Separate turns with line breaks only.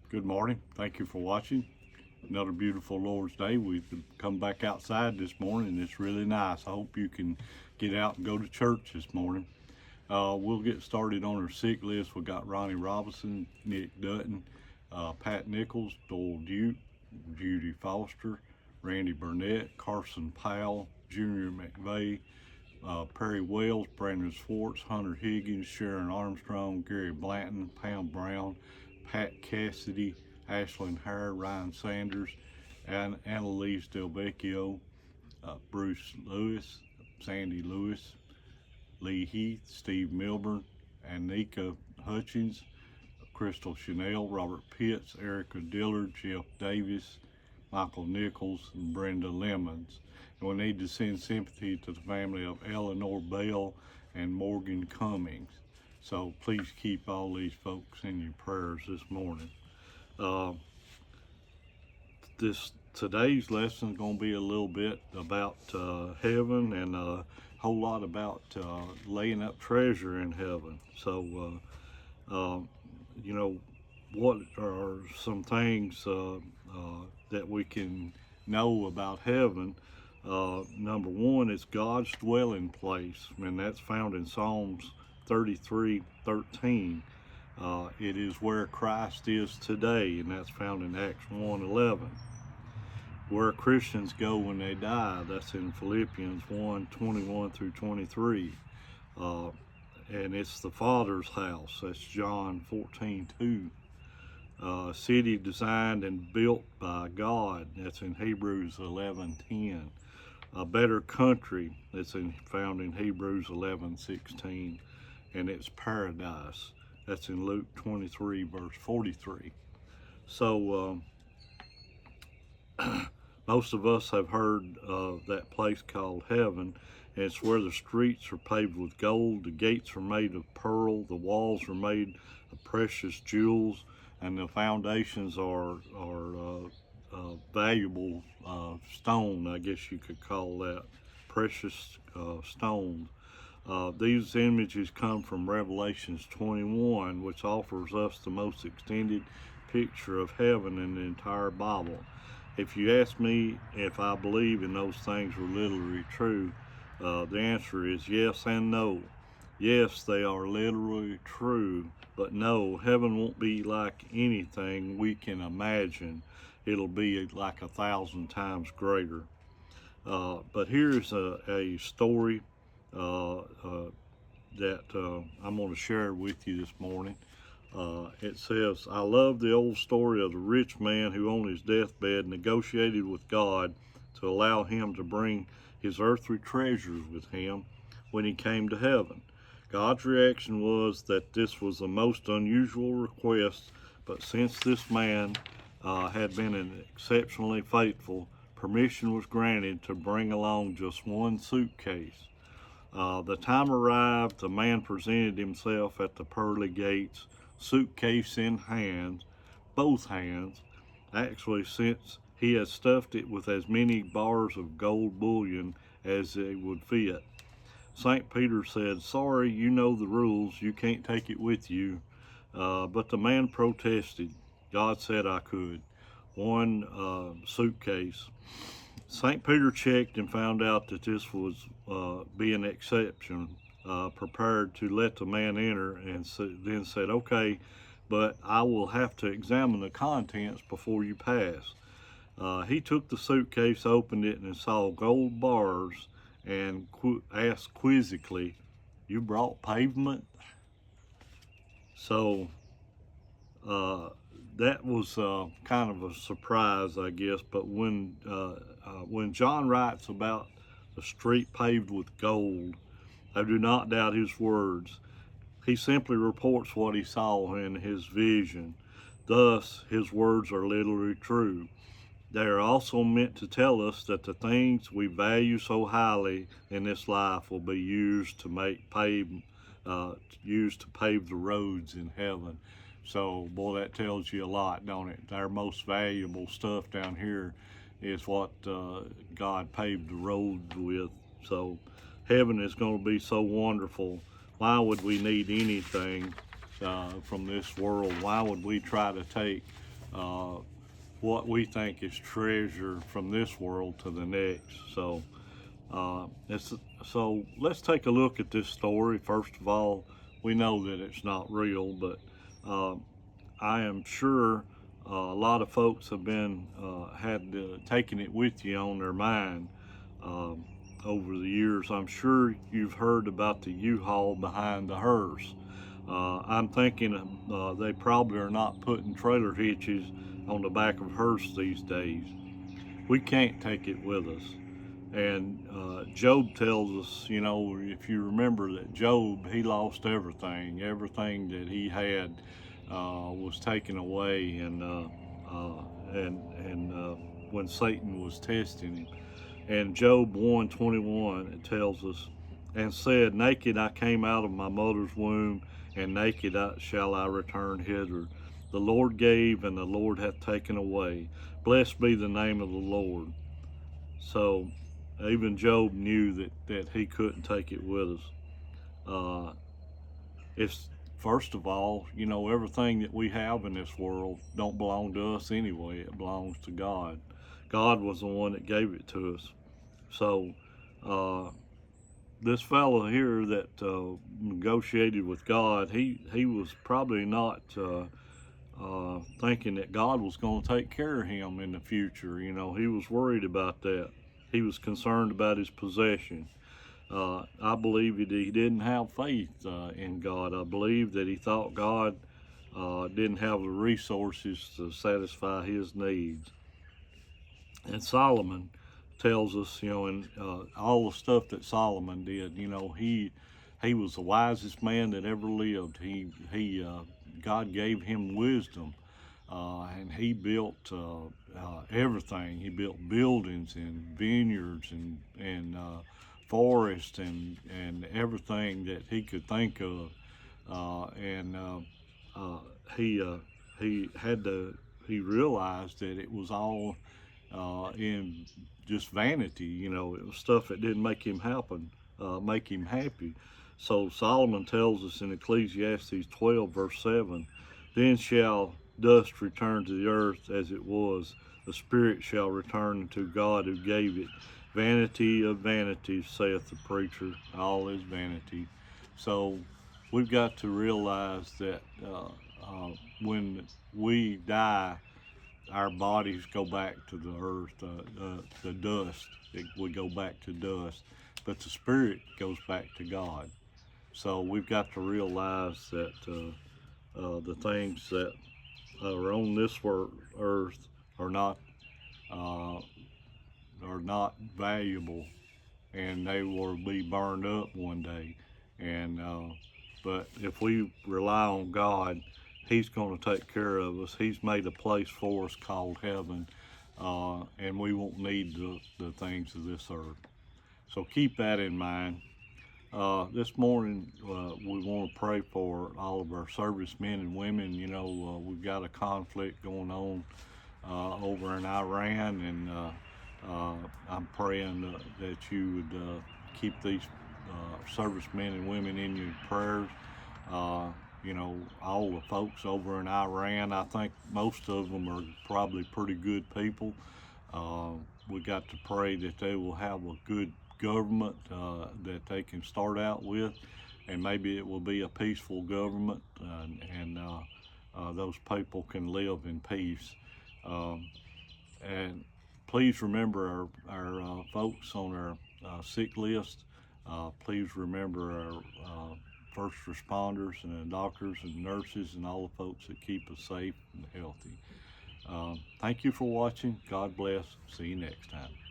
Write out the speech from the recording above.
Good morning. Thank you for watching. Another beautiful Lord's Day. We've come back outside this morning. It's really nice. I hope you can get out and go to church this morning. We'll get started on our sick list. We got Ronnie Robinson, Nick Dutton, Pat Nichols, Doyle Duke, Judy Foster, Randy Burnett, Carson Powell, Junior McVeigh, Perry Wells, Brandon Swartz, Hunter Higgins, Sharon Armstrong, Gary Blanton, Pam Brown, Pat Cassidy, Ashlyn Hare, Ryan Sanders, and Annalise Del Vecchio, Bruce Lewis, Sandy Lewis, Lee Heath, Steve Milburn, Anika Hutchins, Crystal Chanel, Robert Pitts, Erica Dillard, Jeff Davis, Michael Nichols, and Brenda Lemons. And we need to send sympathy to the family of Eleanor Bell and Morgan Cummings. So please keep all these folks in your prayers this morning. Today's lesson is going to be a little bit about heaven and a whole lot about laying up treasure in heaven. So, what are some things that we can know about heaven? Number one is God's dwelling place, and that's found in Psalms 33:13. It is where Christ is today, and that's found in Acts 1:11. Where Christians go when they die, that's in Philippians 1:21 through 23. And it's the Father's house, that's John 14:2. City designed and built by God, that's in Hebrews 11:10. A better country, that's found in Hebrews 11:16. And it's paradise, that's in Luke 23 verse 43. So most of us have heard of that place called heaven. And it's where the streets are paved with gold, the gates are made of pearl, the walls are made of precious jewels, and the foundations are valuable stone, I guess you could call that, precious stones. These images come from Revelations 21, which offers us the most extended picture of heaven in the entire Bible. If you ask me if I believe in those things are literally true, the answer is yes and no. Yes, they are literally true, but no, heaven won't be like anything we can imagine. It'll be like 1,000 times greater. But here's a story that I'm going to share with you this morning. It says, I love the old story of the rich man who on his deathbed negotiated with God to allow him to bring his earthly treasures with him when he came to heaven. God's reaction was that this was the most unusual request, but since this man had been exceptionally faithful, permission was granted to bring along just one suitcase. The time arrived, the man presented himself at the pearly gates, suitcase in hand, both hands, actually, since he had stuffed it with as many bars of gold bullion as it would fit. St. Peter said, sorry, you know the rules, you can't take it with you. But the man protested. God said I could. One suitcase. St. Peter checked and found out that this was be an exception, prepared to let the man enter, and then said, okay, but I will have to examine the contents before you pass. He took the suitcase, opened it, and saw gold bars, and asked quizzically, you brought pavement? So that was kind of a surprise, I guess. But when John writes about the street paved with gold, I do not doubt his words. He simply reports what he saw in his vision. Thus, his words are literally true. They are also meant to tell us that the things we value so highly in this life will be used to pave the roads in heaven. So, boy, that tells you a lot, don't it? Our most valuable stuff down here is what God paved the roads with. So, heaven is going to be so wonderful. Why would we need anything from this world? Why would we try to take what we think is treasure from this world to the next. So, so let's take a look at this story. First of all, we know that it's not real, but I am sure a lot of folks have been taken it with you on their mind over the years. I'm sure you've heard about the U-Haul behind the hearse. I'm thinking they probably are not putting trailer hitches on the back of hearse these days. We can't take it with us. And Job tells us, you know, if you remember that Job, he lost everything. Everything that he had was taken away, and when Satan was testing him. And Job 1:21, it tells us, and said, naked I came out of my mother's womb, and naked shall I return hither. The Lord gave, and the Lord hath taken away. Blessed be the name of the Lord. So even Job knew that he couldn't take it with us. It's first of all, you know, everything that we have in this world don't belong to us anyway. It belongs to God. God was the one that gave it to us. So this fellow here that negotiated with God, he was probably not thinking that God was going to take care of him in the future. You know, he was worried about that. He was concerned about his possession. I believe that he didn't have faith in God. I believe that he thought God didn't have the resources to satisfy his needs. And Solomon tells us, you know, in all the stuff that Solomon did, you know, he was the wisest man that ever lived. God gave him wisdom, and he built everything. He built buildings and vineyards and forests and everything that he could think of. He realized that it was all in just vanity. You know, it was stuff that didn't make him happy. So Solomon tells us in Ecclesiastes 12 verse 7, then shall dust return to the earth as it was, the spirit shall return unto God who gave it. Vanity of vanities, saith the preacher, all is vanity. So we've got to realize that when we die, our bodies go back to the earth, the dust. We go back to dust, but the spirit goes back to God. So we've got to realize that the things that are on this earth are not valuable, and they will be burned up one day. And but if we rely on God, He's going to take care of us. He's made a place for us called heaven, and we won't need the things of this earth. So keep that in mind. This morning, we want to pray for all of our servicemen and women. You know, we've got a conflict going on over in Iran, and I'm praying that you would keep these servicemen and women in your prayers. You know, all the folks over in Iran, I think most of them are probably pretty good people. We got to pray that they will have a good government that they can start out with, and maybe it will be a peaceful government, and those people can live in peace. And please remember our folks on our sick list. Please remember our first responders and the doctors and nurses and all the folks that keep us safe and healthy. Thank you for watching. God bless. See you next time.